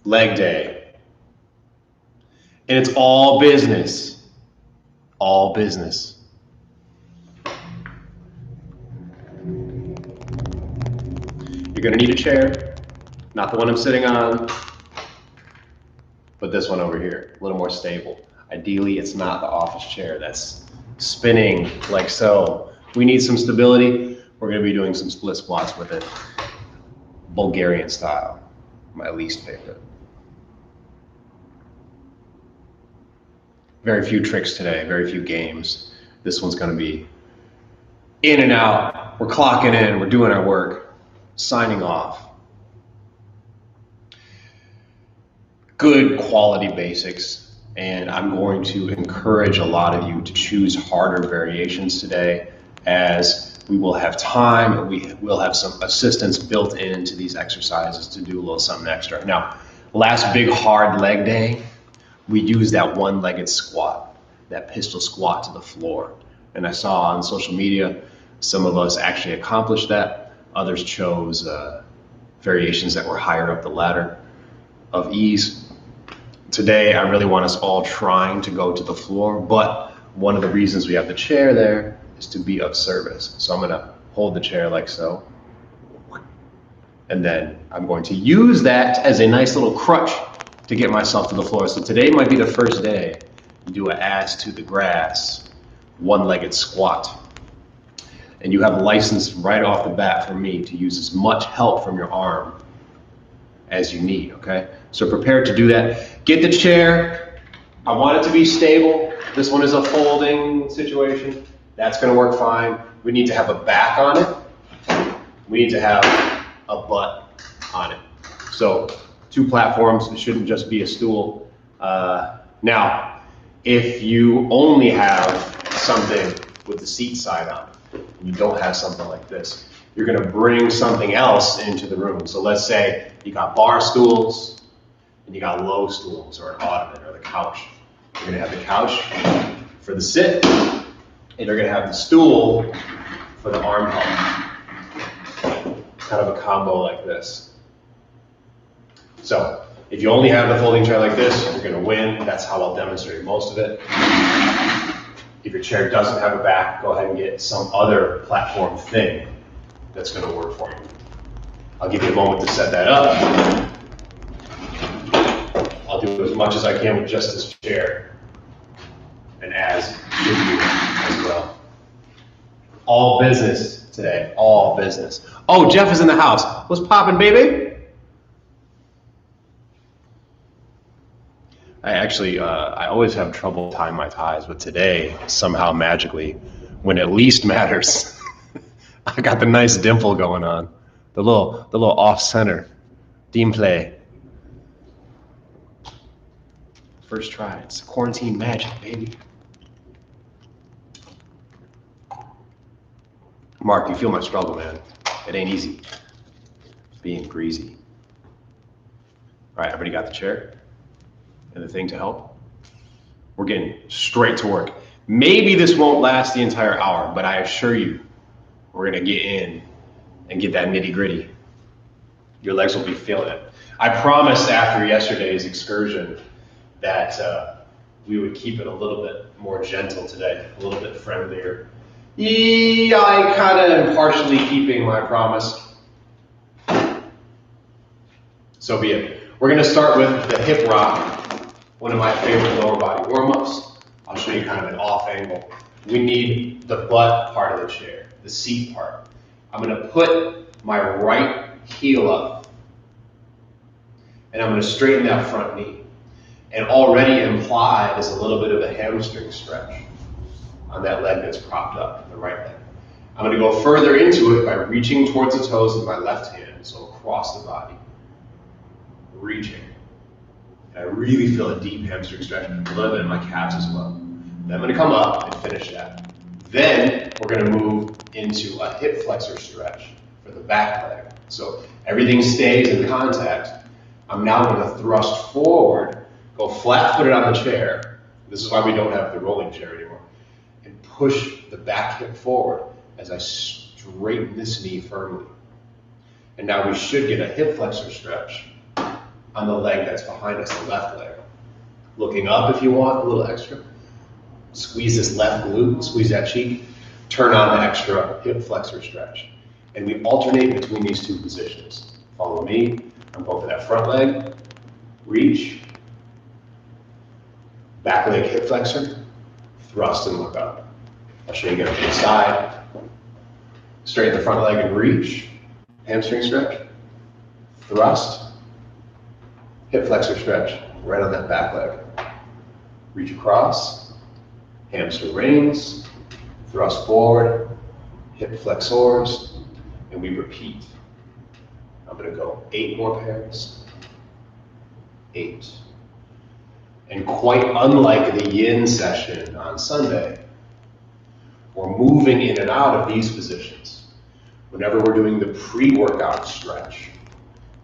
leg day. And it's all business. All business. You're going to need a chair, not the one I'm sitting on, but this one over here, a little more stable. Ideally, it's not the office chair that's spinning like so. We need some stability. We're going to be doing some split squats with it. Bulgarian style, my least favorite. Very few tricks today, very few games. This one's going to be in and out. We're clocking in, we're doing our work. Signing off. Good quality basics, and I'm going to encourage a lot of you to choose harder variations today, as we will have time and we will have some assistance built into these exercises to do a little something extra. Now, last big hard leg day, we used that one-legged squat, that pistol squat to the floor. And I saw on social media, some of us actually accomplished that. Others chose variations that were higher up the ladder of ease. Today, I really want us all trying to go to the floor, but one of the reasons we have the chair there is to be of service. So I'm gonna hold the chair like so. And then I'm going to use that as a nice little crutch to get myself to the floor. So today might be the first day you do an ass to the grass, one-legged squat. And you have a license right off the bat from me to use as much help from your arm as you need, okay? So prepare to do that. Get the chair. I want it to be stable. This one is a folding situation. That's gonna work fine. We need to have a back on it. We need to have a butt on it. So 2 platforms, it shouldn't just be a stool. Now, if you only have something with the seat side on, you don't have something like this, you're going to bring something else into the room. So let's say you got bar stools and you got low stools, or an ottoman, or the couch. You're going to have the couch for the sit, and you're going to have the stool for the arm help. Kind of a combo like this. So if you only have the folding chair like this, you're going to win. That's how I'll demonstrate most of it. If your chair doesn't have a back, go ahead and get some other platform thing that's going to work for you. I'll give you a moment to set that up. I'll do as much as I can with just this chair, and as should you as well. All business today, all business. Oh, Jeff is in the house. What's poppin', baby? I always have trouble tying my ties, but today, somehow magically, when it least matters, I got the nice dimple going on. The little off-center, team play. First try, it's quarantine magic, baby. Mark, you feel my struggle, man. It ain't easy being greasy. All right, everybody got the chair and the thing to help? We're getting straight to work. Maybe this won't last the entire hour, but I assure you, we're gonna get in and get that nitty gritty. Your legs will be feeling it. I promised after yesterday's excursion that we would keep it a little bit more gentle today, a little bit friendlier. Yeah, I kind of am partially keeping my promise. So be it. We're gonna start with the hip rock, one of my favorite lower body warm-ups. I'll show you kind of an off angle. We need the butt part of the chair, the seat part. I'm gonna put my right heel up, and I'm gonna straighten that front knee. And already implied is a little bit of a hamstring stretch on that leg that's propped up, the right leg. I'm gonna go further into it by reaching towards the toes with my left hand, so across the body. Reaching. I really feel a deep hamstring stretch, a little bit in my calves as well. Then I'm gonna come up and finish that. Then we're gonna move into a hip flexor stretch for the back leg. So everything stays in contact. I'm now gonna thrust forward, go flat-footed on the chair. This is why we don't have the rolling chair anymore. And push the back hip forward as I straighten this knee firmly. And now we should get a hip flexor stretch on the leg that's behind us, the left leg. Looking up if you want, a little extra. Squeeze this left glute, squeeze that cheek, turn on the extra hip flexor stretch. And we alternate between these two positions. Follow me, I'm going for that front leg, reach, back leg hip flexor, thrust and look up. I'll show you again from the side. Straighten the front leg and reach, hamstring stretch, thrust, hip flexor stretch, right on that back leg. Reach across, hamstring rings, thrust forward, hip flexors, and we repeat. I'm going to go 8 more pairs. 8. And quite unlike the yin session on Sunday, we're moving in and out of these positions. Whenever we're doing the pre-workout stretch,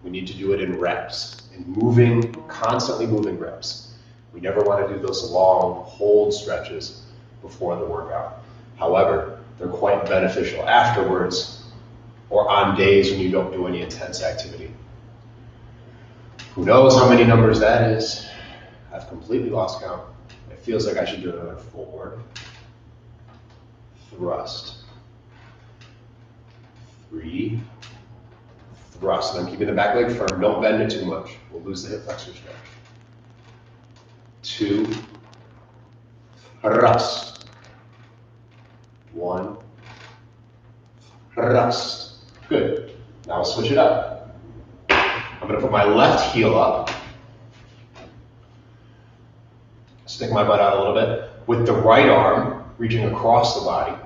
we need to do it in reps, and moving, constantly moving reps. We never want to do those long hold stretches before the workout. However, they're quite beneficial afterwards or on days when you don't do any intense activity. Who knows how many numbers that is? I've completely lost count. It feels like I should do another forward. Thrust. 3. Thrust. And I'm keeping the back leg firm. Don't bend it too much. We'll lose the hip flexor stretch. 2. Thrust. 1. Thrust. Good. Now we'll switch it up. I'm going to put my left heel up. Stick my butt out a little bit. With the right arm reaching across the body.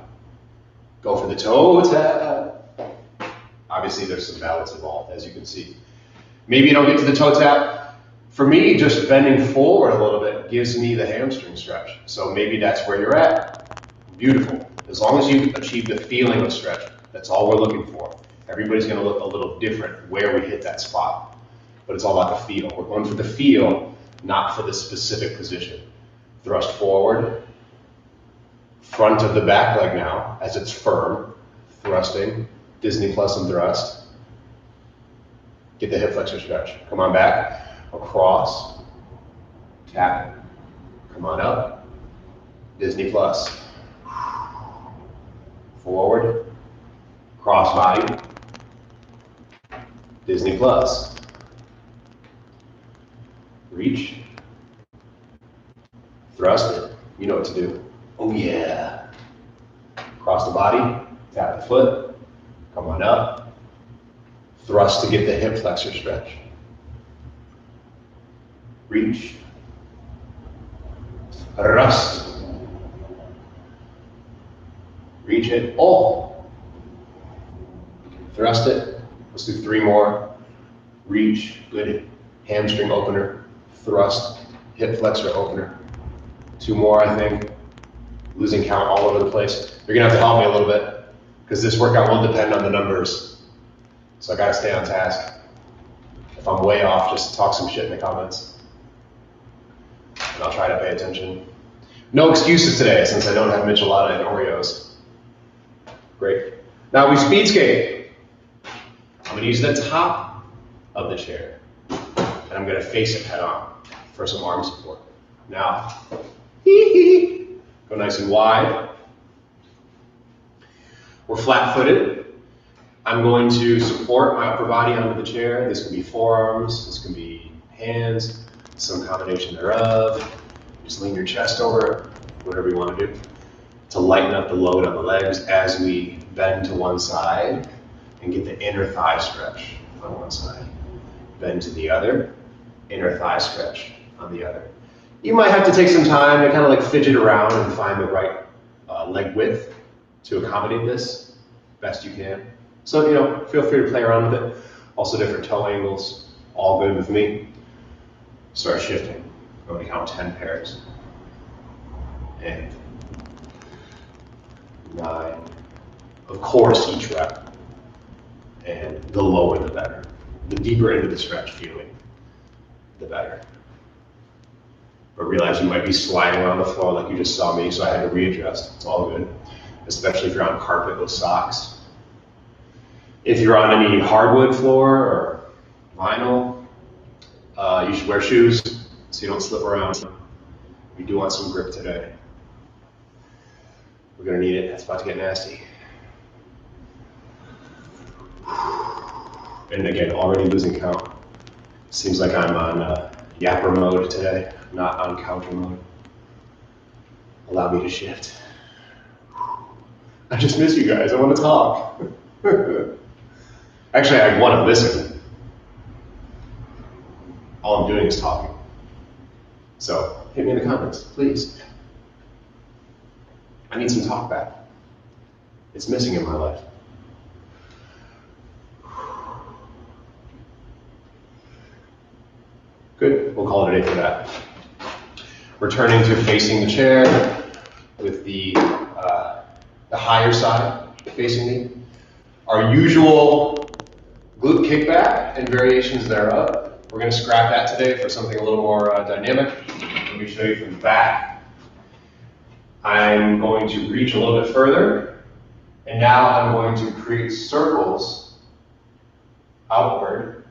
Go for the toe tap. Obviously there's some balance involved, as you can see. Maybe you don't get to the toe tap. For me, just bending forward a little bit gives me the hamstring stretch. So maybe that's where you're at. Beautiful. As long as you achieve the feeling of stretch, that's all we're looking for. Everybody's going to look a little different where we hit that spot. But it's all about the feel. We're going for the feel, not for the specific position. Thrust forward. Front of the back leg now, as it's firm. Thrusting. Disney plus and thrust. Get the hip flexor stretch. Come on back. Across. Tap. Come on up. Disney plus. Forward. Cross body. Disney plus. Reach. Thrust it. You know what to do. Oh yeah. Cross the body. Tap the foot. Come on up. Thrust to get the hip flexor stretch. Reach. Thrust. Reach it. All. Thrust it. Let's do 3 more. Reach. Good. Hamstring opener. Thrust. Hip flexor opener. 2 more, I think. Losing count all over the place. You're going to have to help me a little bit because this workout will depend on the numbers. So I got to stay on task. If I'm way off, just talk some shit in the comments. And I'll try to pay attention. No excuses today since I don't have michelada and Oreos. Great. Now we speed skate. I'm going to use the top of the chair. And I'm going to face it head on for some arm support. Now, go nice and wide. We're flat-footed. I'm going to support my upper body onto the chair. This can be forearms, this can be hands, some combination thereof. Just lean your chest over, whatever you want to do, to lighten up the load on the legs as we bend to one side and get the inner thigh stretch on one side. Bend to the other, inner thigh stretch on the other. You might have to take some time to kind of like fidget around and find the right leg width to accommodate this best you can. So, feel free to play around with it. Also different toe angles, all good with me. Start shifting. I'm going to count 10 pairs. And 9. Of course, each rep. And the lower the better. The deeper into the stretch feeling, the better. But realize you might be sliding around the floor like you just saw me, so I had to readjust. It's all good, especially if you're on carpet with socks. If you're on any hardwood floor or vinyl, You should wear shoes so you don't slip around. We do want some grip today. We're gonna need it. It's about to get nasty. And again, already losing count. Seems like I'm on yapper mode today, not on counter mode. Allow me to shift. I just miss you guys. I want to talk. Actually, I want to listen. All I'm doing is talking. So hit me in the comments, please. I need some talk back. It's missing in my life. Good, we'll call it a day for that. Returning to facing the chair with the higher side facing me. Our usual glute kickback and variations thereof. We're going to scrap that today for something a little more dynamic. Let me show you from the back. I'm going to reach a little bit further, and now I'm going to create circles outward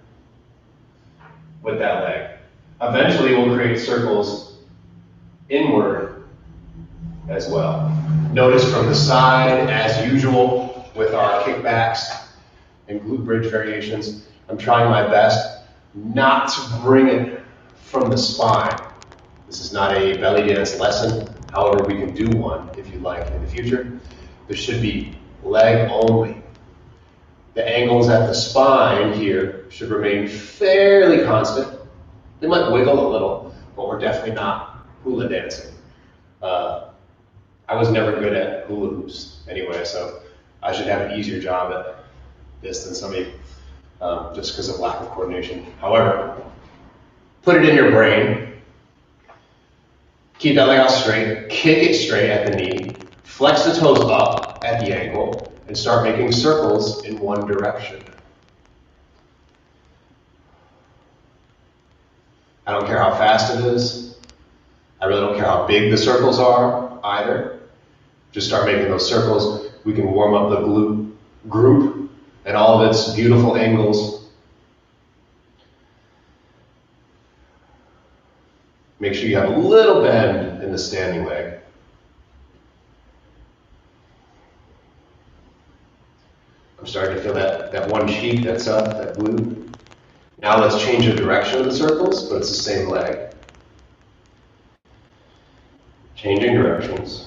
with that leg. Eventually we'll create circles inward as well. Notice from the side, as usual with our kickbacks and glute bridge variations, I'm trying my best not to bring it from the spine. This is not a belly dance lesson. However, we can do one if you'd like in the future. This should be leg only. The angles at the spine here should remain fairly constant. They might wiggle a little, but we're definitely not hula dancing. I was never good at hula hoops anyway, so I should have an easier job at this than some of you, just because of lack of coordination. However, put it in your brain. Keep that leg out straight, kick it straight at the knee, flex the toes up at the ankle, and start making circles in one direction. I don't care how fast it is. I really don't care how big the circles are either. Just start making those circles. We can warm up the glute group and all of its beautiful angles. Make sure you have a little bend in the standing leg. I'm starting to feel that one cheek that's up, that glute. Now let's change the direction of the circles, but it's the same leg. Changing directions.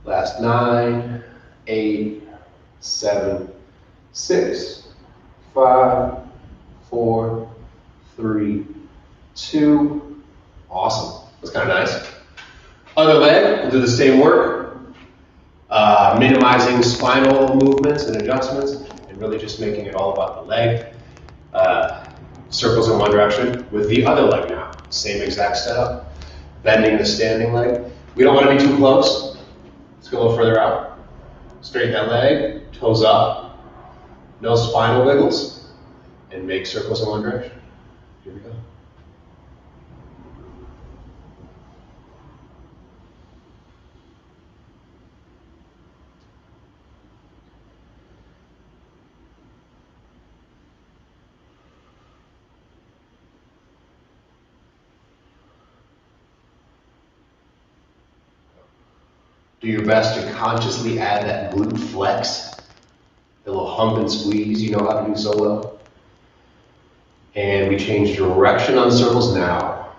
Last 9, 8, 7, 6, 5, 4, 3, 2. Awesome. That's kind of nice. Other leg, we'll do the same work. Minimizing spinal movements and adjustments, and really just making it all about the leg. Circles in one direction with the other leg now. Same exact setup. Bending the standing leg. We don't want to be too close. Let's go a little further out. Straighten that leg, toes up, no spinal wiggles, and make circles in one direction. Here we go. Do your best to consciously add that glute flex, the little hump and squeeze you know how to do so well. And we change direction on the circles now.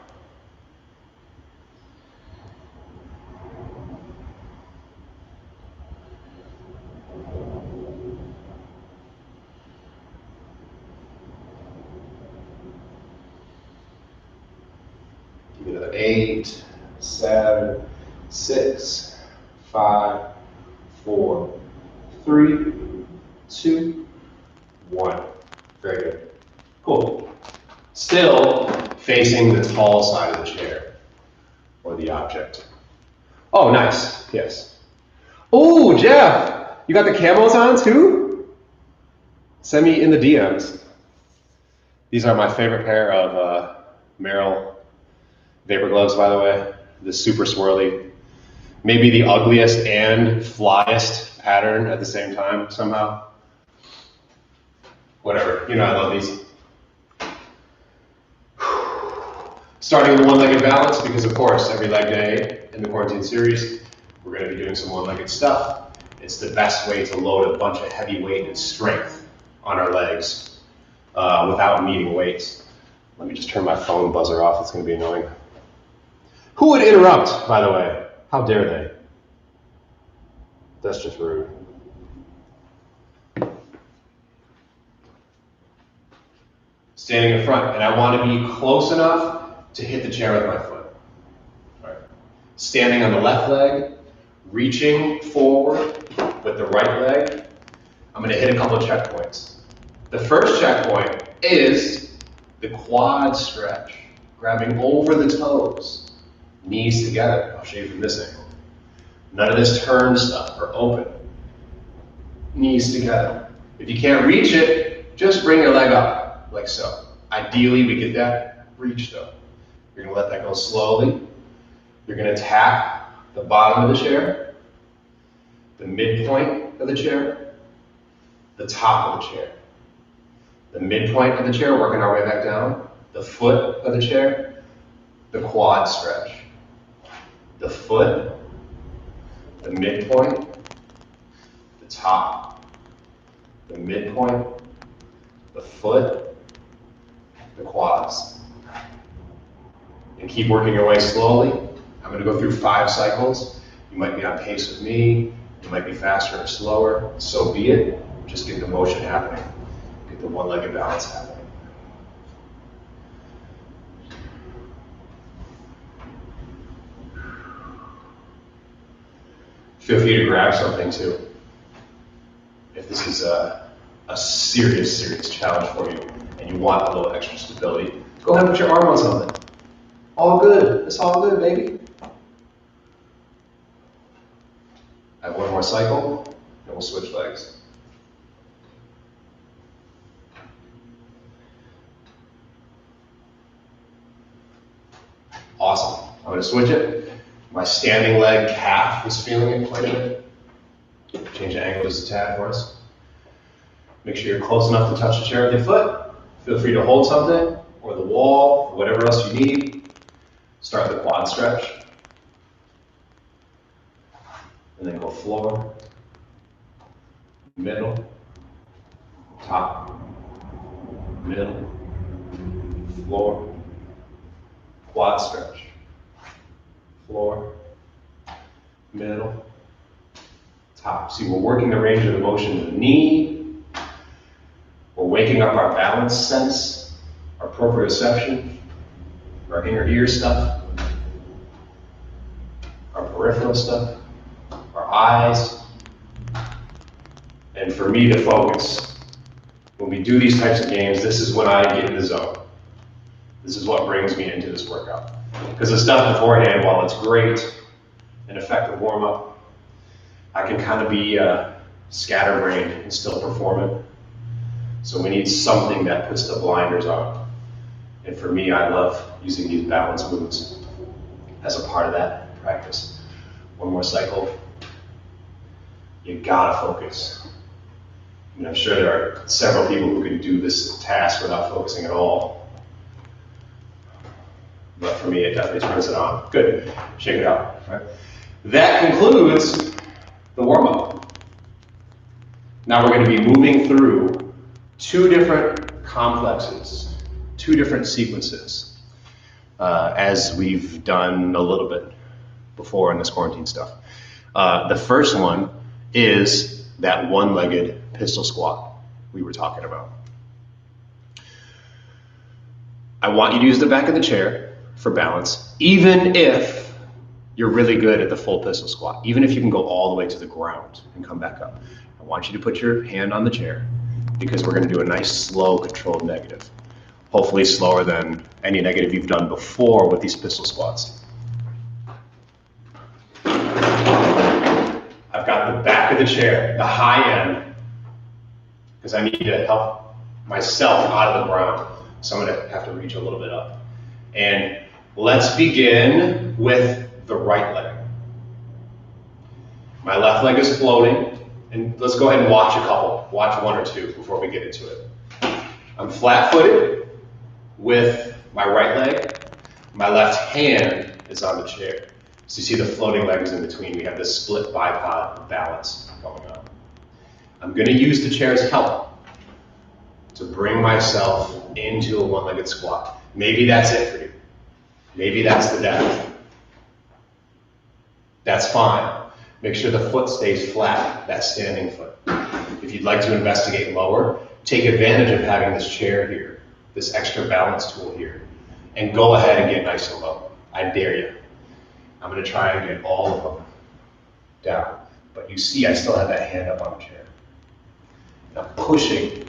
Give me another 8, 7, 6, 5, 4, 3, 2, 1. Very good. Cool. Still facing the tall side of the chair or the object. Oh, nice. Yes. Oh, Jeff, you got the camos on too? Send me in the DMs. These are my favorite pair of Merrell Vapor gloves, by the way. The super swirly. Maybe the ugliest and flyest pattern at the same time somehow. Whatever, you know I love these. Starting with one-legged balance, because of course every leg day in the quarantine series, we're going to be doing some one-legged stuff. It's the best way to load a bunch of heavy weight and strength on our legs without needing weights. Let me just turn my phone buzzer off, it's going to be annoying. Who would interrupt, by the way? How dare they? That's just rude. Standing in front, and I want to be close enough to hit the chair with my foot. All right. Standing on the left leg, reaching forward with the right leg. I'm going to hit a couple of checkpoints. The first checkpoint is the quad stretch, grabbing over the toes, knees together. I'll show you from this angle. None of this turn stuff or open. Knees together. If you can't reach it, just bring your leg up, like so. Ideally, we get that reach though. You're going to let that go slowly. You're going to tap the bottom of the chair, the midpoint of the chair, the top of the chair. The midpoint of the chair, working our way back down, the foot of the chair, the quad stretch. The foot, the midpoint, the top, the midpoint, the foot, the quads. And keep working your way slowly. I'm going to go through 5 cycles. You might be on pace with me. You might be faster or slower. So be it. Just get the motion happening. Get the one-legged balance happening. Feel free to grab something too. If this is a serious challenge for you and you want a little extra stability, go ahead and put your arm on something. All good. It's all good, baby. I have one more cycle, and we'll switch legs. Awesome. I'm going to switch it. My standing leg calf is feeling it quite a bit. Change the angle just a tad for us. Make sure you're close enough to touch the chair with your foot. Feel free to hold something, or the wall, or whatever else you need. Start the quad stretch. And then go floor, middle, top, middle, floor, quad stretch, floor, middle, top. See, we're working the range of the motion of the knee. We're waking up our balance sense, our proprioception, our inner ear stuff, our peripheral stuff, our eyes, and for me to focus. When we do these types of games, this is when I get in the zone. This is what brings me into this workout. Because the stuff beforehand, while it's great, an effective warm-up, I can kind of be scatterbrained and still perform it. So we need something that puts the blinders on. And for me, I love using these balance moves as a part of that practice. One more cycle. You gotta focus. I mean, I'm sure there are several people who can do this task without focusing at all. But for me, it definitely turns it on. Good. Shake it out. Right. That concludes the warm-up. Now we're going to be moving through 2 different complexes, 2 different sequences, as we've done a little bit before in this quarantine stuff. The first one is that one-legged pistol squat we were talking about. I want you to use the back of the chair for balance, even if you're really good at the full pistol squat, even if you can go all the way to the ground and come back up. I want you to put your hand on the chair because we're going to do a nice, slow, controlled negative. Hopefully slower than any negative you've done before with these pistol squats. I've got the back of the chair, the high end, because I need to help myself out of the ground. So I'm going to have to reach a little bit up. And let's begin with the right leg. My left leg is floating, and let's go ahead and watch a couple. Watch one or two before we get into it. I'm flat-footed with my right leg. My left hand is on the chair. So you see the floating legs in between. We have this split bipod balance going on. I'm going to use the chair as help to bring myself into a one-legged squat. Maybe that's it for you. Maybe that's the depth. That's fine. Make sure the foot stays flat, that standing foot. If you'd like to investigate lower, take advantage of having this chair here, this extra balance tool here, and go ahead and get nice and low. I dare you. I'm going to try and get all of them down. But you see, I still have that hand up on the chair. And I'm pushing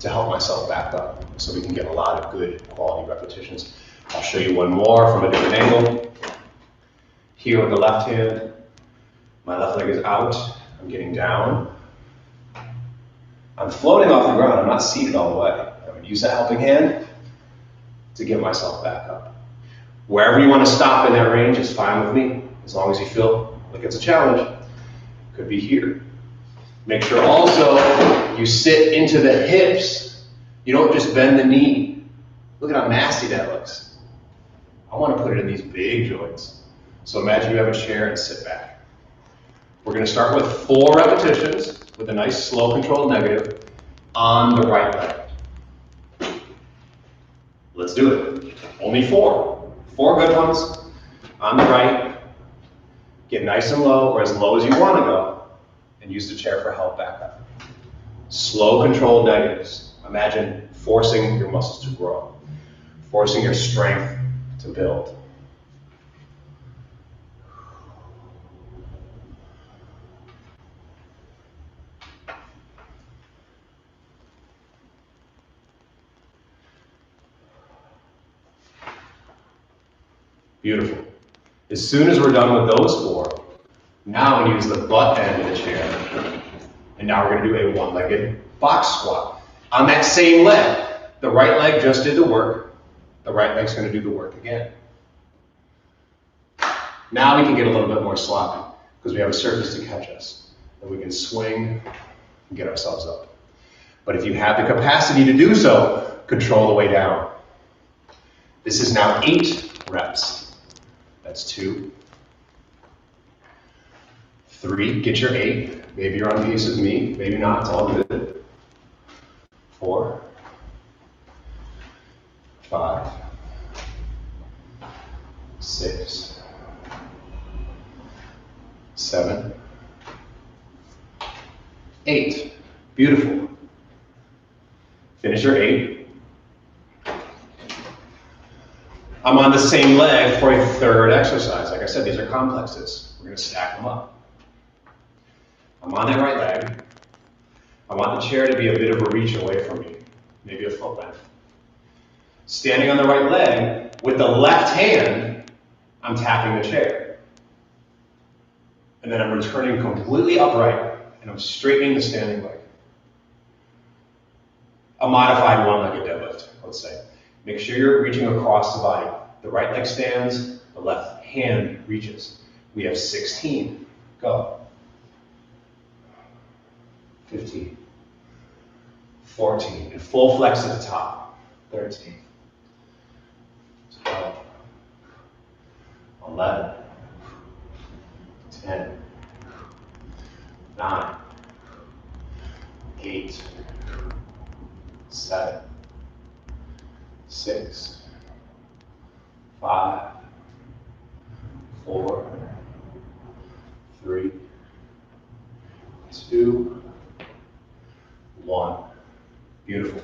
to help myself back up so we can get a lot of good quality repetitions. I'll show you one more from a different angle. Here with the left hand, my left leg is out. I'm getting down. I'm floating off the ground. I'm not seated all the way. I'm going to use that helping hand to get myself back up. Wherever you want to stop in that range is fine with me, as long as you feel like it's a challenge. Could be here. Make sure also you sit into the hips. You don't just bend the knee. Look at how nasty that looks. I want to put it in these big joints. So imagine you have a chair and sit back. We're going to start with 4 repetitions with a nice slow controlled negative on the right leg. Let's do it. Only 4. 4 good ones on the right. Get nice and low, or as low as you want to go, and use the chair for help back up. Slow controlled negatives. Imagine forcing your muscles to grow, forcing your strength to build. Beautiful. As soon as we're done with those 4, now I'm going to use the butt end of the chair. And now we're going to do a one-legged box squat. On that same leg, the right leg just did the work. The right leg's going to do the work again. Now we can get a little bit more sloppy because we have a surface to catch us. And we can swing and get ourselves up. But if you have the capacity to do so, control the way down. This is now 8 reps. That's 2. 3, get your 8. Maybe you're on pace with me, maybe not, it's all good. 4, 5, 6, 7, 8. Beautiful. Finish your 8. I'm on the same leg for a 3rd exercise. Like I said, these are complexes. We're going to stack them up. I'm on that right leg. I want the chair to be a bit of a reach away from me, maybe a foot length. Standing on the right leg, with the left hand, I'm tapping the chair. And then I'm returning completely upright, and I'm straightening the standing leg. A modified one-legged deadlift, let's say. Make sure you're reaching across the body. The right leg stands, the left hand reaches. We have 16. Go. 15. 14. And full flex at the top. 13. 12. 11. 10. 9. 8. 7. 6, 5, 4, 3, 2, 1. Beautiful.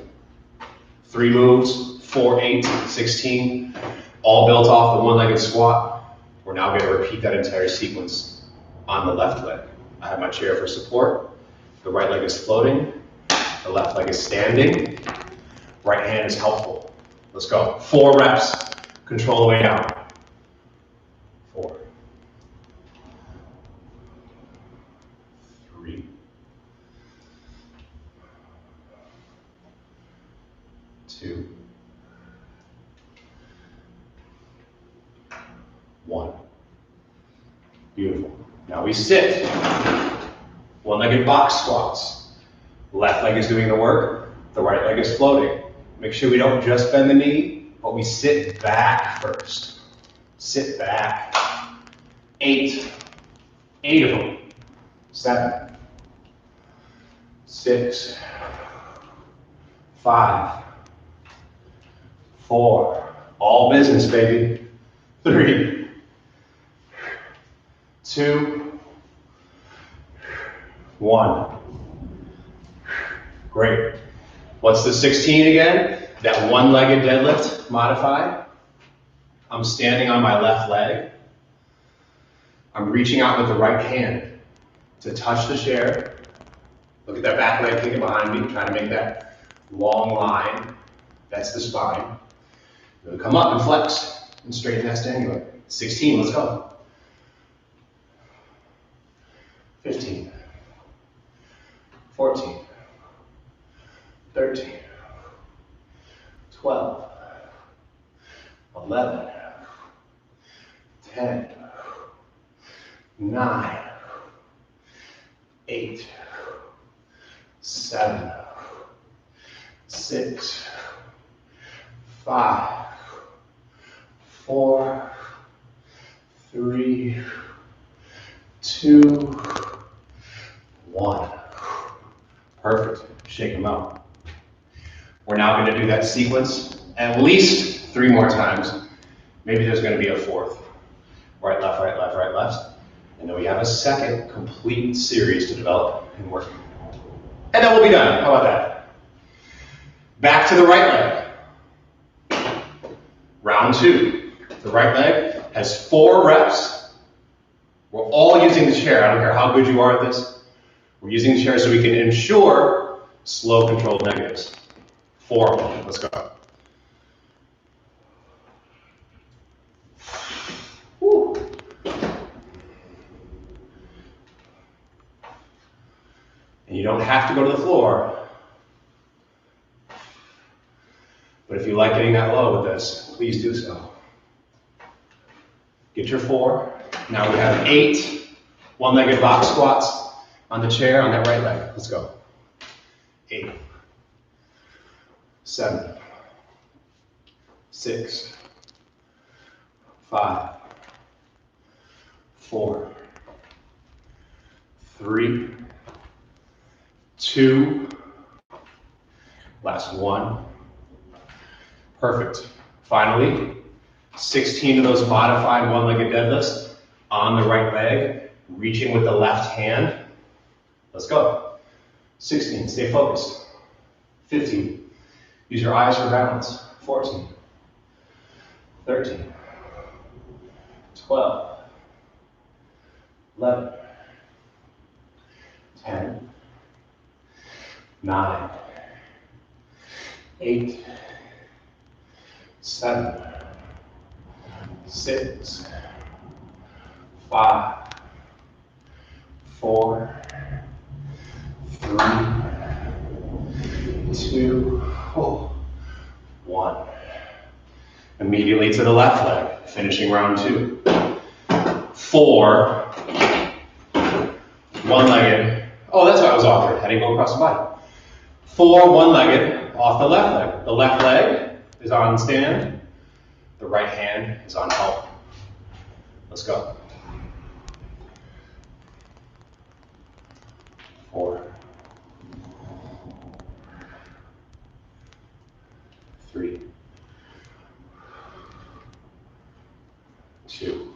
3 moves, 4, 8, 16, all built off the one-legged squat. We're now going to repeat that entire sequence on the left leg. I have my chair for support. The right leg is floating. The left leg is standing. Right hand is helpful. Let's go. 4 reps. Control the way down. 4. 3. 2. 1. Beautiful. Now we sit. One-legged box squats. Left leg is doing the work, the right leg is floating. Make sure we don't just bend the knee, but we sit back first. Sit back. 8. 8 of them. 7. 6. 5. 4. All business, baby. 3. 2. 1. Great. What's the 16 again? That one-legged deadlift modified. I'm standing on my left leg. I'm reaching out with the right hand to touch the chair. Look at that back leg kicking behind me, trying to make that long line. That's the spine. We'll come up and flex and straighten that standing leg. 16, let's go. 15. 14. 13. 12. 11. 10. 9. 8. 7. 6. 5. 4. 3. 2. 1. Perfect. Shake them out. We're now going to do that sequence at least 3 more times. Maybe there's going to be a 4th. Right, left, right, left, right, left. And then we have a second complete series to develop and work. And then we'll be done. How about that? Back to the right leg. Round 2. The right leg has 4 reps. We're all using the chair. I don't care how good you are at this. We're using the chair so we can ensure slow, controlled negatives. 4 of them. Let's go. Woo. And you don't have to go to the floor. But if you like getting that low with this, please do so. Get your 4. Now we have 8 one-legged box squats on the chair on that right leg. Let's go. 8. 7. 6. 5. 4. 3. 2. Last 1. Perfect. Finally, 16 of those modified one-legged deadlifts on the right leg, reaching with the left hand. Let's go. 16, stay focused. 15, use your eyes for balance. 14, 13, 12, 11, 10, 9, 8, 7, 6, 5, 4, 3, 2, 1. Immediately to the left leg, finishing round 2. 4, one-legged. Oh, that's what I was offered. I didn't go across the body. 4 one-legged off the left leg. The left leg is on stand. The right hand is on help. Let's go. 4, 3, 2,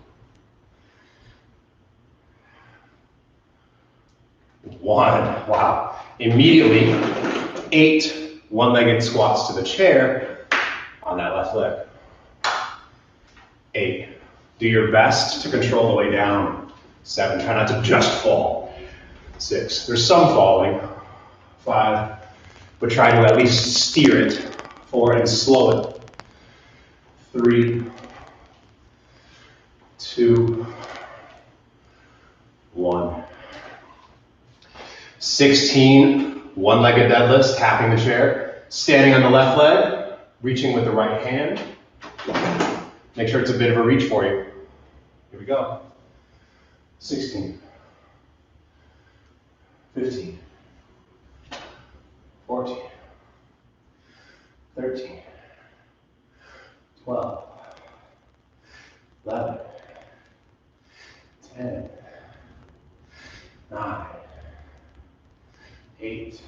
1. Wow. Immediately, 8 one-legged squats to the chair on that left leg. 8. Do your best to control the way down. 7. Try not to just fall. 6. There's some falling. 5. But try to at least steer it. 4. And slow it. 3, 2, 1. 16 one-legged deadlifts, tapping the chair. Standing on the left leg, reaching with the right hand. Make sure it's a bit of a reach for you. Here we go. 16, 15, 14, 13, 12, 11, 10, 9, 8,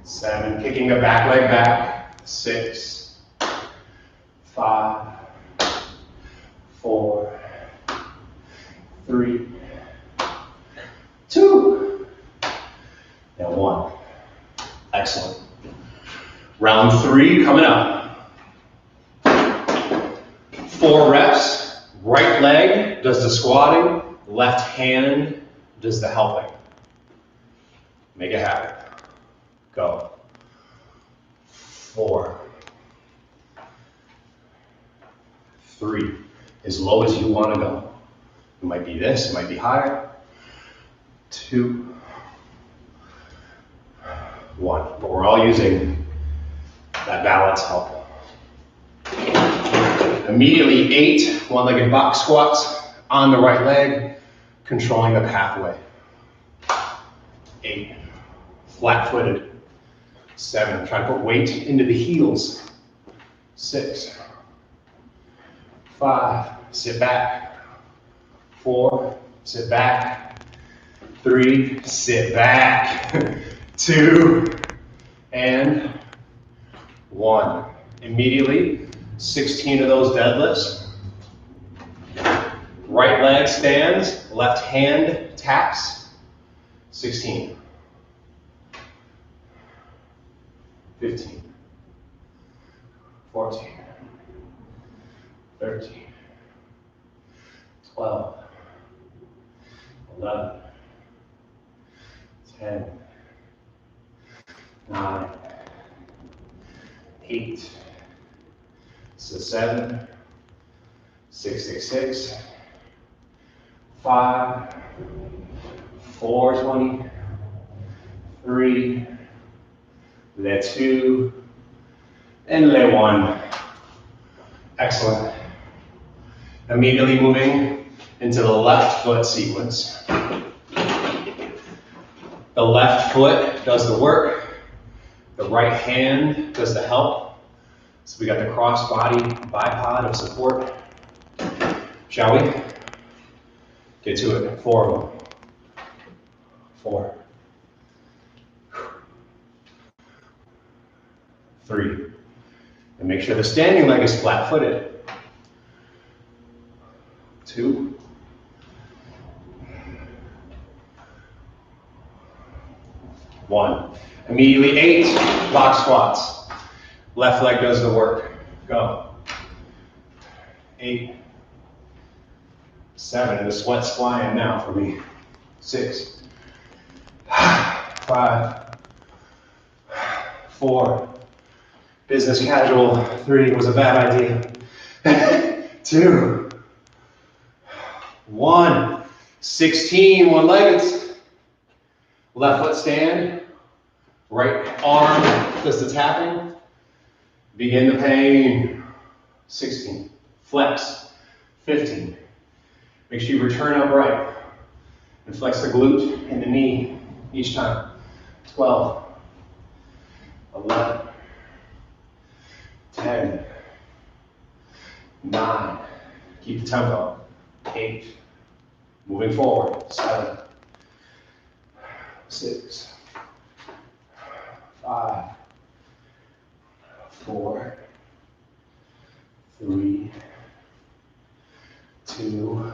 7, kicking the back leg back, 6, 5, 4, 3, 2, and 1. Excellent. Round 3 coming up. 4 reps, right leg does the squatting, left hand does the helping. Make it happen. Go. 4, 3, as low as you want to go. It might be this, it might be higher. 2, 1. But we're all using that balance help. Immediately 8 one-legged box squats on the right leg, controlling the pathway. 8, flat-footed. 7, try to put weight into the heels. 6, 5, sit back. 4, sit back. 3, sit back. 2, and 1. Immediately, 16 of those deadlifts. Right leg stands, left hand taps. 16. 15. 14. 13. 12. 11. 10. 9. 8. So 7. 6, 6, 6. 5. 4, 20. 3. Let 2. And let 1. Excellent. Immediately moving into the left foot sequence. The left foot does the work. The right hand does the help. So we got the cross body bipod of support. Shall we? Get to it. 4 of them. 4. 3. And make sure the standing leg is flat-footed. 2. 1. Immediately 8 box squats. Left leg does the work. Go. 8. 7. And the sweat's flying now for me. 6. 5. 4. Business casual. 3 was a bad idea. 2. 1. 16 one-legged. Left foot stand. Right arm does the tapping. Begin the pain. 16. Flex. 15. Make sure you return upright and flex the glute and the knee each time. 12. 11. 10. 9. Keep the tempo. 8. Moving forward. 7. 6. 5. 4. 3. 2.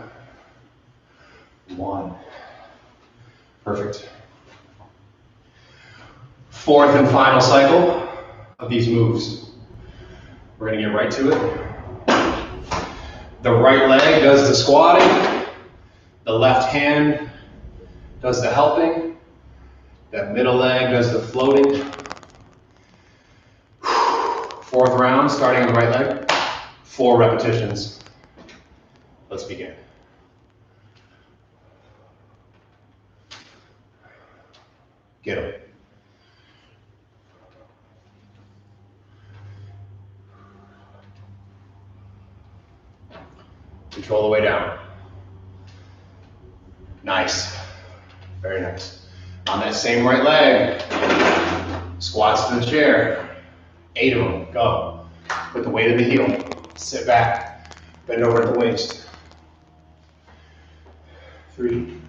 1. Perfect. Fourth and final cycle of these moves. We're going to get right to it. The right leg does the squatting. The left hand does the helping. That middle leg does the floating. 4th round, starting on the right leg. 4 repetitions. Let's begin. Get them. Control the way down. Nice. Very nice. On that same right leg, squats to the chair. 8 of them. Go. Put the weight of the heel. Sit back. Bend over at the waist. 3,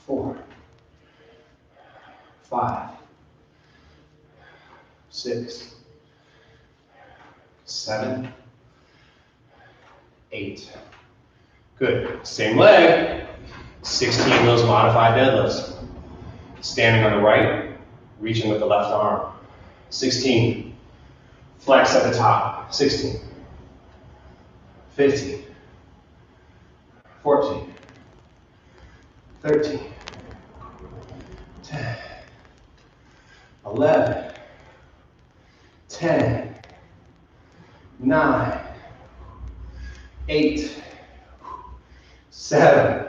4, 5, 6, 7, 8. Good. Same leg. 16 of those modified deadlifts. Standing on the right, reaching with the left arm. 16. Flex at the top. 16. 15. 14. 13. 10. 11. 10. 9. 8. 7.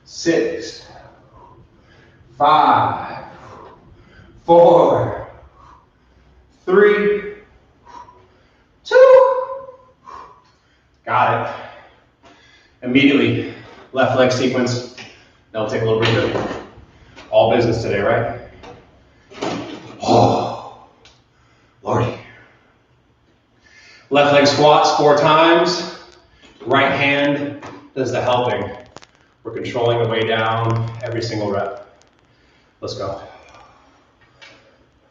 6. 5. 4. 3. 2. Got it. Immediately, left leg sequence. That'll take a little breather. All business today, right? Oh, Lordy. Left leg squats 4 times. Right hand does the helping. We're controlling the way down every single rep. Let's go.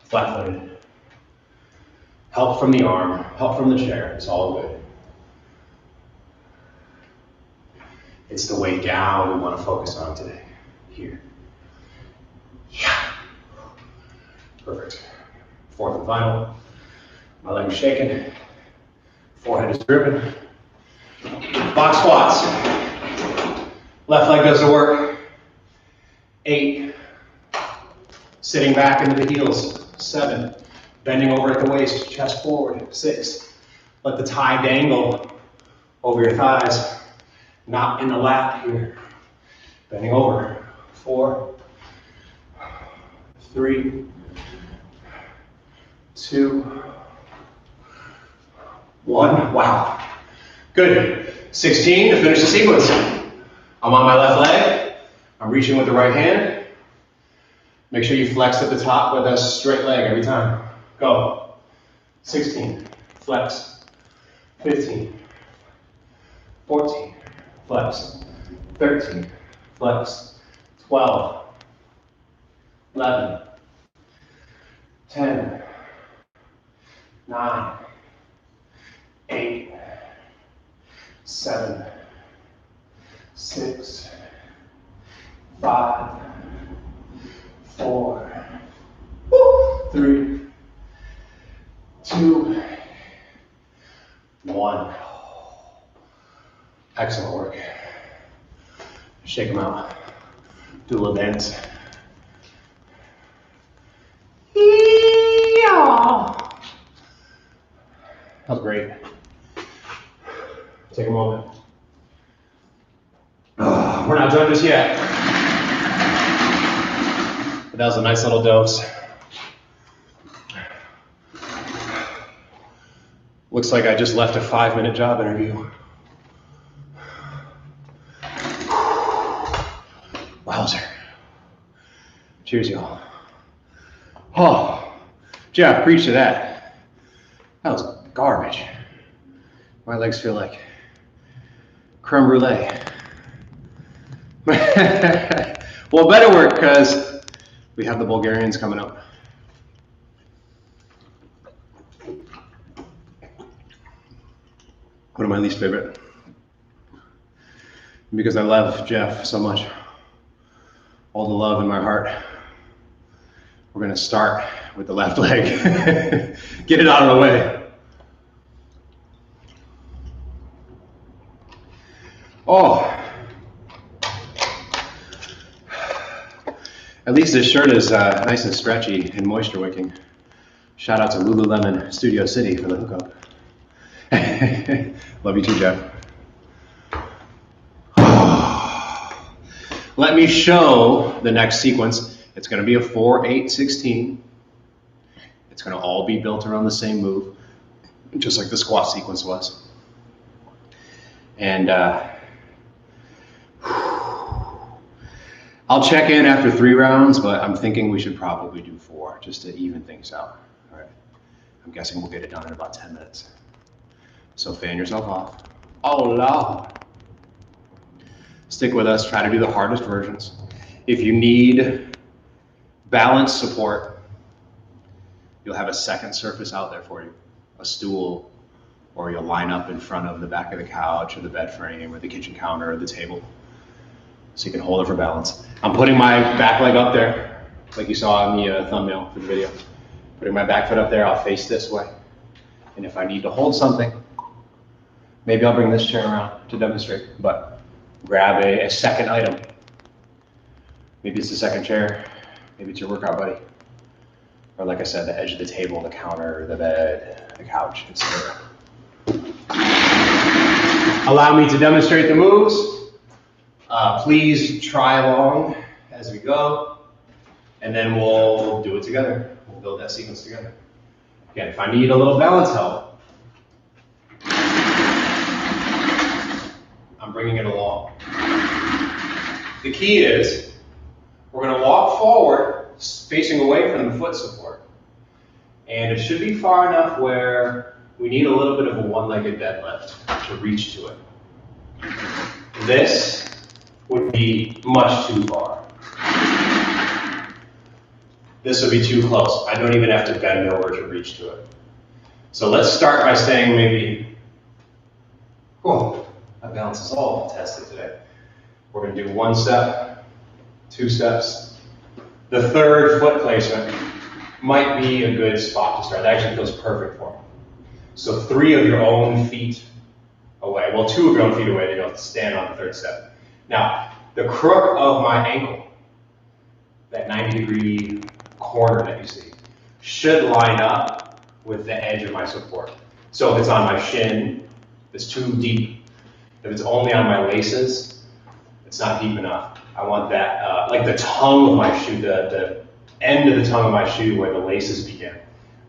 Flat-footed. Help from the arm, help from the chair. It's all good. It's the way down we want to focus on today. Here. Yeah. Perfect. 4th and final. My leg is shaking. Forehead is dripping. Box squats. Left leg goes to work. 8. Sitting back into the heels. 7. Bending over at the waist, chest forward. 6. Let the thigh dangle over your thighs. Not in the lap here. Bending over. 4. 3. 2. 1. Wow. Good. 16 to finish the sequence. I'm on my left leg. I'm reaching with the right hand. Make sure you flex at the top with a straight leg every time. Go. 16. Flex. 15. 14. Flex. 13. Flex. 12. 11. 10. 9. 8. 7. 6. 5. 4. 3. 2. 1. Excellent work. Shake them out. Do a little dance. Yeah. That was great. Take a moment. We're not done just yet. But that was a nice little dose. Looks like I just left a 5-minute job interview. Wowzer. Cheers, y'all. Oh, Jeff, preach to that. That was garbage. My legs feel like creme brulee. Well, better work because we have the Bulgarians coming up. One of my least favorite. Because I love Jeff so much. All the love in my heart. We're going to start with the left leg. Get it out of the way. Oh. At least this shirt is nice and stretchy and moisture wicking. Shout out to Lululemon Studio City for the hookup. Love you too, Jeff. Let me show the next sequence. It's going to be a 4-8-16. It's going to all be built around the same move, just like the squat sequence was. And I'll check in after 3 rounds, but I'm thinking we should probably do 4 just to even things out. All right. I'm guessing we'll get it done in about 10 minutes. So fan yourself off. Oh, Lord. Stick with us. Try to do the hardest versions. If you need balance support, you'll have a second surface out there for you, a stool, or you'll line up in front of the back of the couch or the bed frame or the kitchen counter or the table so you can hold it for balance. I'm putting my back leg up there, like you saw in the thumbnail for the video. Putting my back foot up there, I'll face this way. And if I need to hold something, maybe I'll bring this chair around to demonstrate, but grab a second item. Maybe it's the second chair, maybe it's your workout buddy. Or like I said, the edge of the table, the counter, the bed, the couch, etc. Allow me to demonstrate the moves. Please try along as we go, and then we'll do it together. We'll build that sequence together. Again, if I need a little balance help, I'm bringing it along. The key is we're going to walk forward, facing away from the foot support. And it should be far enough where we need a little bit of a one-legged deadlift to reach to it. This would be much too far. This would be too close. I don't even have to bend over to reach to it. So let's start by saying maybe, whoa, my balance is all tested today. We're going to do 1 step, 2 steps. The third foot placement might be a good spot to start. That actually feels perfect for me. So 3 of your own feet away. Well, 2 of your own feet away, they don't stand on the 3rd step. Now, the crook of my ankle, that 90-degree corner that you see, should line up with the edge of my support. So if it's on my shin, it's too deep. If it's only on my laces, it's not deep enough. I want that, like the tongue of my shoe, the end of the tongue of my shoe where the laces begin.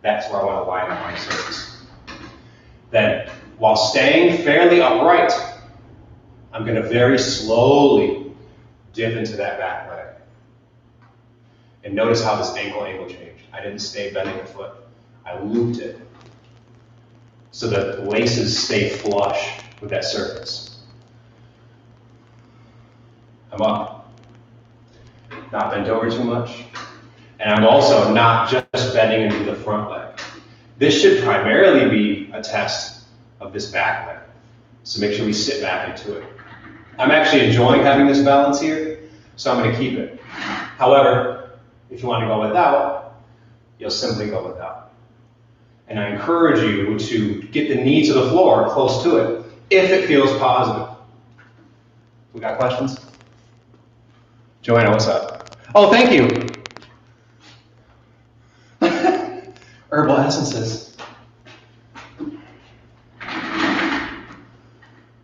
That's where I want to line up my surface. Then, while staying fairly upright, I'm going to very slowly dip into that back leg. And notice how this ankle angle changed. I didn't stay bending the foot. I looped it so that the laces stay flush with that surface. I'm up. Not bent over too much. And I'm also not just bending into the front leg. This should primarily be a test of this back leg. So make sure we sit back into it. I'm actually enjoying having this balance here, so I'm going to keep it. However, if you want to go without, you'll simply go without. And I encourage you to get the knee to the floor close to it if it feels positive. We got questions? Joanna, what's up? Oh, thank you. Herbal essences.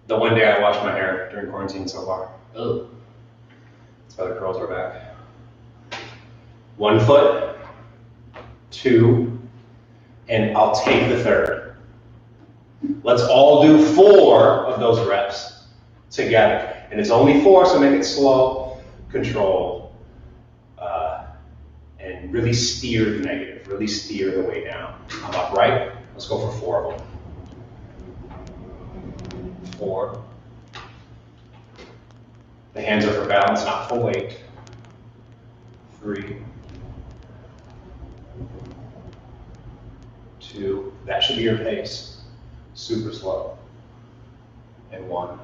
The one day I washed my hair during quarantine so far. Ugh. That's why the curls are back. 1 foot, 2, and I'll take the 3rd. Let's all do 4 of those reps together. And it's only 4, so make it slow, controlled, and really steer the negative, really steer the way down. I'm upright. Let's go for 4 of them. 4. The hands are for balance, not for weight. 3. 2. That should be your pace. Super slow. And 1.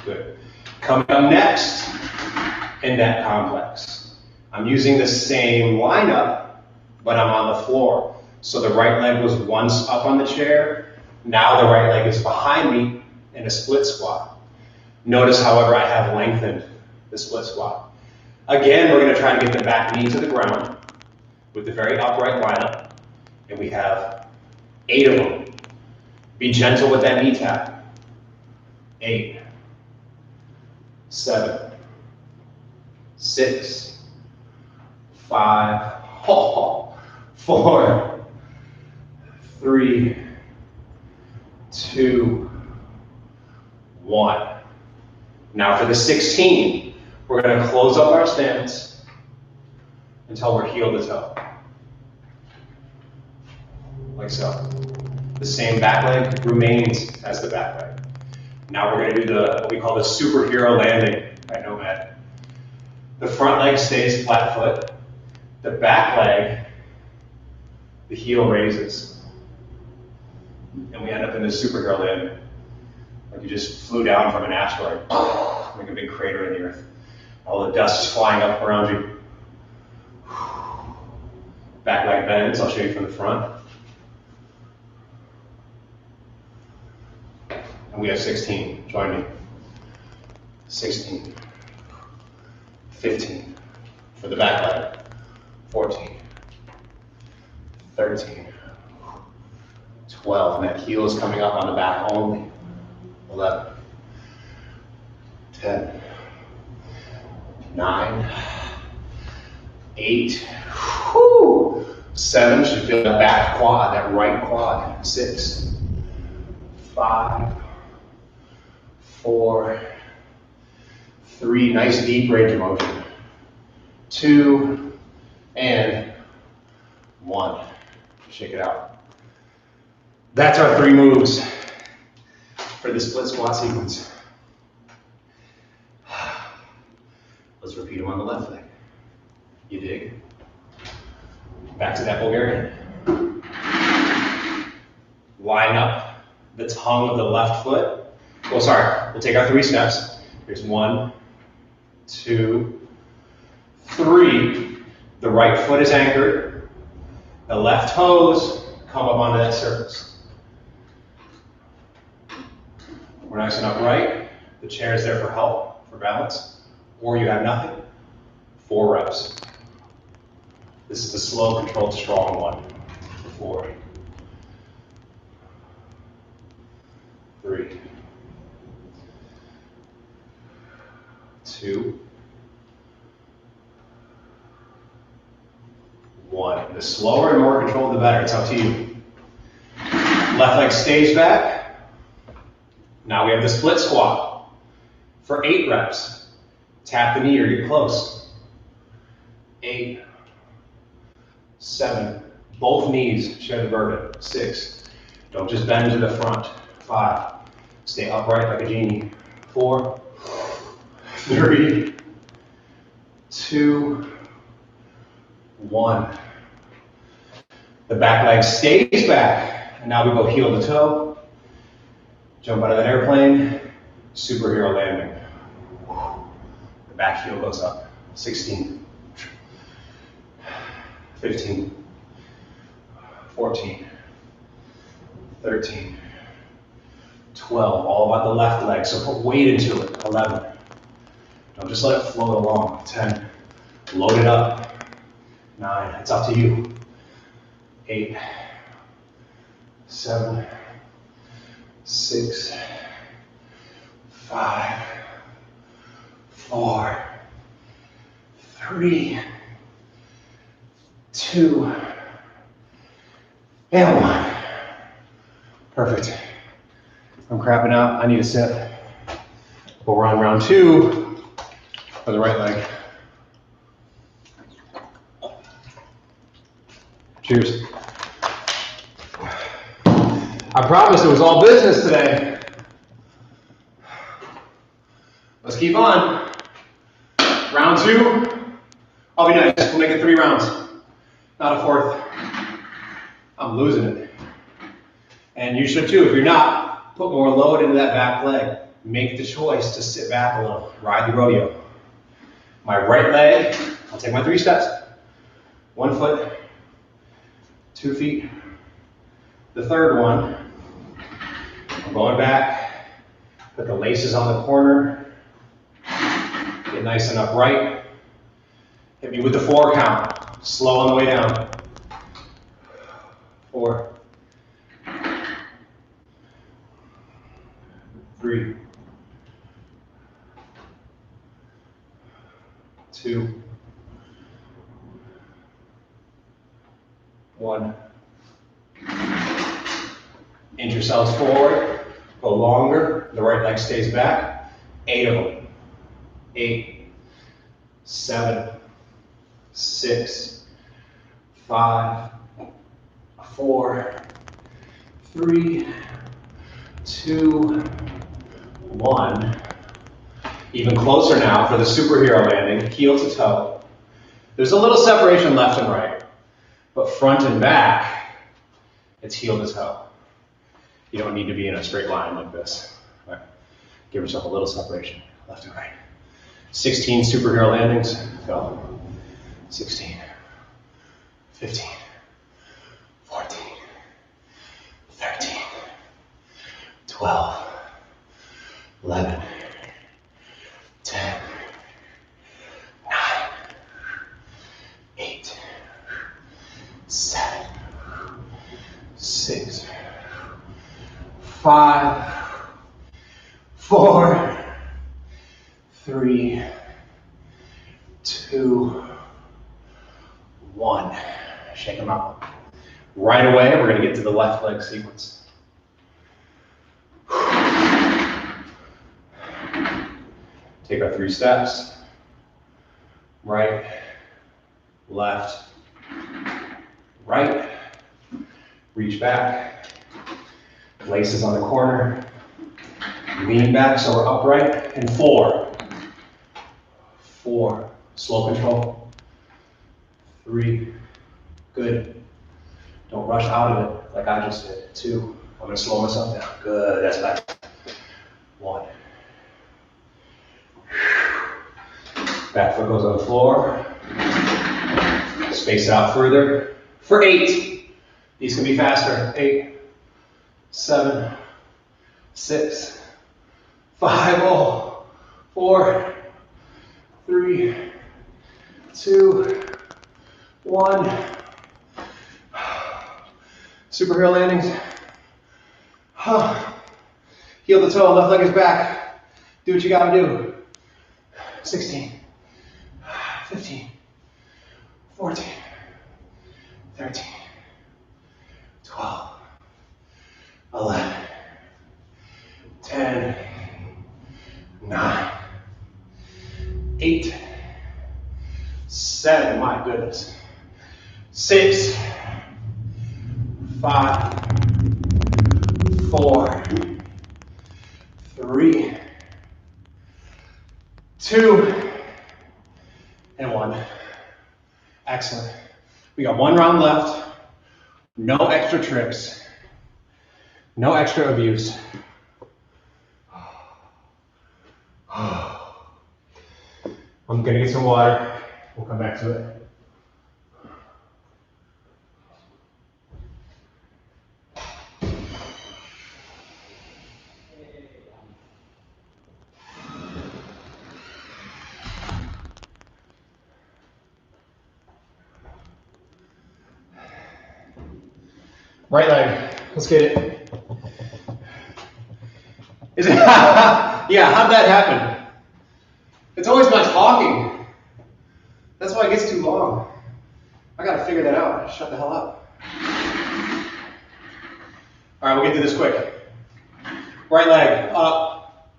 Good. Coming up next in that complex, I'm using the same lineup, but I'm on the floor. So the right leg was once up on the chair. Now the right leg is behind me in a split squat. Notice, however, I have lengthened the split squat. Again, we're going to try to get the back knee to the ground with the very upright lineup. And we have 8 of them. Be gentle with that knee tap. 8, 7, 6, 5, 4, 3, 2, 1. Now for the 16, We're going to close up our stance until we're heel to toe. Like so. The same back leg remains as the back leg. Now we're going to do what we call the superhero landing by Nomad. The front leg stays flat foot. The back leg, the heel raises. And we end up in this superhero landing. Like you just flew down from an asteroid, like a big crater in the earth. All the dust is flying up around you. Back leg bends, I'll show you from the front. And we have 16, join me. 16, 15 for the back leg, 14, 13, 12, and that heel is coming up on the back only. 11, 10, 9, 8, 7, should feel that back quad, that right quad. 6, 5, 4, 3, nice deep range of motion. 2, and 1. Shake it out. That's our 3 moves for the split squat sequence. Let's repeat them on the left leg. You dig? Back to that Bulgarian. Line up the tongue of the left foot. Well, sorry, we'll take our 3 steps. Here's 1, 2, 3. The right foot is anchored. The left toes come up onto that surface. We're nice and upright. The chair is there for help, for balance. Or you have nothing. 4 reps. This is the slow, controlled, strong one. 4, 3, 2, 1. The slower and more controlled, the better. It's up to you. Left leg stays back. Now we have the split squat for 8 reps. Tap the knee or get close. 8, 7. Both knees share the burden. 6. Don't just bend to the front. 5. Stay upright like a genie. 4, 3, 2, 1. The back leg stays back. And now we go heel to toe. Jump out of that airplane. Superhero landing. The back heel goes up. 16, 15, 14, 13, 12. All about the left leg, so put weight into it. 11. Don't just let it float along. 10. Load it up. 9. It's up to you. 8, 7, 6, 5, 4, 3, 2, and 1. Perfect. I'm crapping out. I need a sip. But we're on round 2 for the right leg. Cheers. I promised it was all business today. Let's keep on. Round 2. I'll be nice. We'll make it 3 rounds. Not a 4th. I'm losing it. And you should too. If you're not, put more load into that back leg. Make the choice to sit back a little. Ride the rodeo. My right leg, I'll take my 3 steps. 1 foot, 2 feet. The third one, I'm going back. Put the laces on the corner. Get nice and upright. Hit me with the 4 count. Slow on the way down. 4, 3, 2, 1. Inch yourselves forward. Go longer. The right leg stays back. 8 of them. 8, 7, 6, 5, 4, 3, 2, 1. Even closer now for the superhero landing, heel to toe. There's a little separation left and right, but front and back, it's heel to toe. You don't need to be in a straight line like this. Right. Give yourself a little separation, left and right. 16 superhero landings, go. 16, 15, 14, 13, 12, 11, 10, 9, 8, 7, 6, 5, 4, 3, 2, 1. Shake them out. Right away, we're going to get to the left leg sequence. Take our 3 steps. Right, left, right. Reach back. Laces on the corner. Lean back so we're upright. And 4. 4. Slow control. 3. Good. Don't rush out of it like I just did. 2. I'm going to slow myself down. Good. That's back. 1. Back foot goes on the floor. Space out further. For 8. These can be faster. 8, 7, 6, 5, 4, 3, 2, 1. Superhero landings. Heel to toe, left leg is back. Do what you gotta do. 16, 15, 14, 13, 12, 11, 10, 9, 8, 7, my goodness, 6, 5, 4, 3, 2, and 1. Excellent. We got 1 round left. No extra tricks. No extra abuse. I'm gonna get some water. We'll come back to it. Right leg, let's get it. Is it? Yeah, how'd that happen? It's always my talking. That's why it gets too long. I gotta figure that out. Shut the hell up. All right, we'll get through this quick. Right leg, up.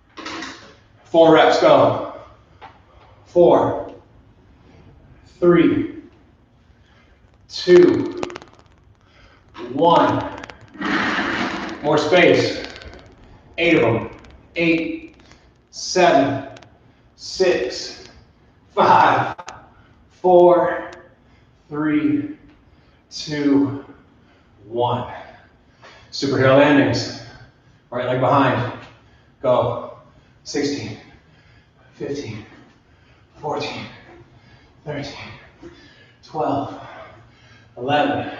4 reps, go. 4, 3, 2, 1. More space. 8 of them. 8, 7, 6, 5, 4, 3, 2, 1. Superhero landings. Right leg behind. Go. 16, 15, 14, 13, 12, 11,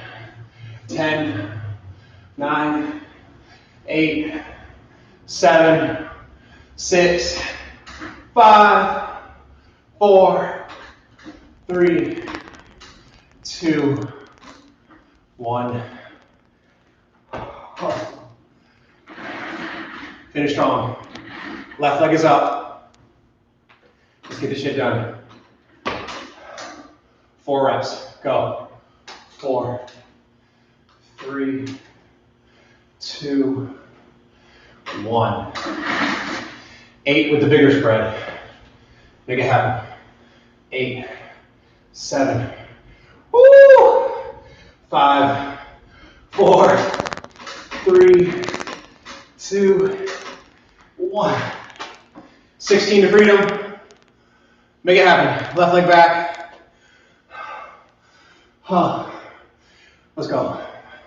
10, 9, 8, 7, 6, 5, 4, 3, 2, 1. Finish strong. Left leg is up. Let's get this shit done. 4 reps. Go. 4, 3, 2, 1. 8 with the bigger spread. Make it happen. 8, 7, woo! 5, 4, 3, 2, 1. 16 to freedom. Make it happen. Left leg back. Let's go.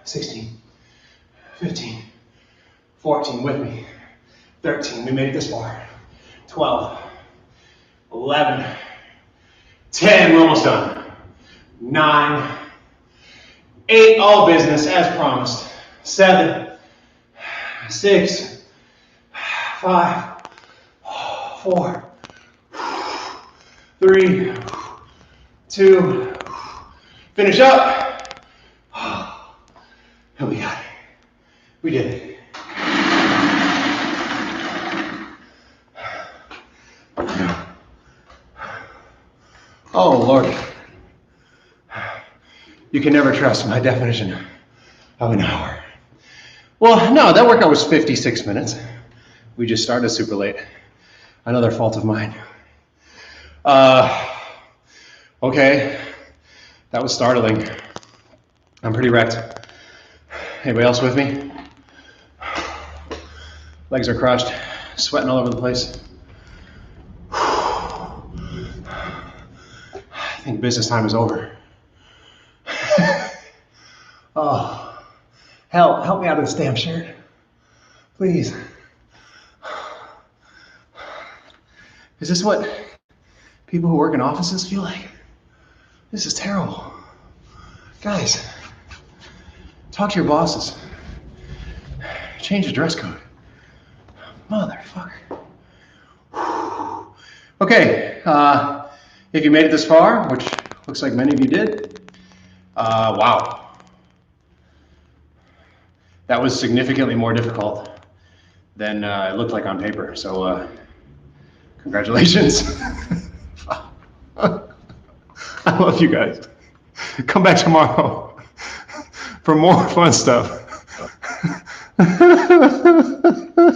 16, 15, 14 with me. 13, we made it this far. 12, 11, 10, we're almost done. 9, 8, all business as promised. 7, 6, 5, 4, 3, 2, finish up. And we got it. We did it. Oh, Lord. You can never trust my definition of an hour. Well, no, that workout was 56 minutes. We just started super late. Another fault of mine. Okay, that was startling. I'm pretty wrecked. Anybody else with me? Legs are crushed, sweating all over the place. I think business time is over. Oh, help me out of this damn shirt, please. Is this what people who work in offices feel like? This is terrible. Guys, talk to your bosses. Change the dress code. Motherfucker. Okay, if you made it this far, which looks like many of you did, wow. That was significantly more difficult than it looked like on paper, so congratulations. I love you guys. Come back tomorrow for more fun stuff.